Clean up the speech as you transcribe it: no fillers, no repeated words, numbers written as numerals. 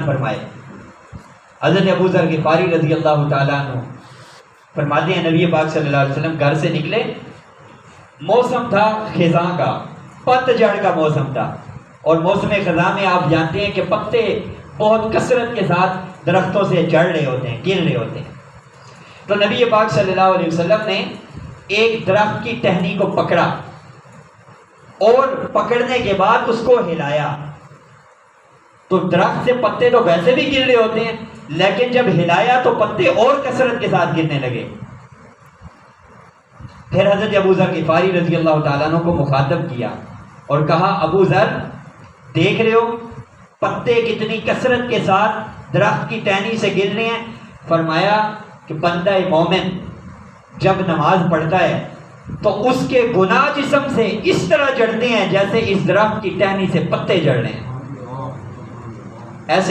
फरमाए। हज़रत अबू ज़र ग़िफ़ारी रज़ी अल्लाह तआला अन्हु फरमाते हैं, नबी पाक सल्लल्लाहु अलैहि वसल्लम घर से निकले, मौसम था ख़िज़ां का, पतझड़ का मौसम था। और मौसम ख़िज़ां में आप जानते हैं कि पत्ते बहुत कसरत के साथ दरख्तों से झड़ रहे होते हैं, गिर रहे होते हैं। तो नबी पाक सल्लल्लाहु अलैहि वसल्लम ने एक दरख्त की टहनी को पकड़ा और पकड़ने के बाद उसको हिलाया। तो दरख्त से पत्ते तो वैसे भी गिर रहे होते हैं, लेकिन जब हिलाया तो पत्ते और कसरत के साथ गिरने लगे। फिर हज़रत अबू ज़र ग़िफ़ारी रज़ी अल्लाह तआला अन्हु को मुखातब किया और कहा, अबू ज़र देख रहे हो पत्ते कितनी कसरत के साथ दरख्त की टहनी से गिर रहे हैं। फरमाया कि बंदा मोमिन जब नमाज पढ़ता है तो उसके गुनाह जिस्म से इस तरह जड़ते हैं जैसे इस दरख्त की टहनी से पत्ते जड़ रहे हैं। ऐसे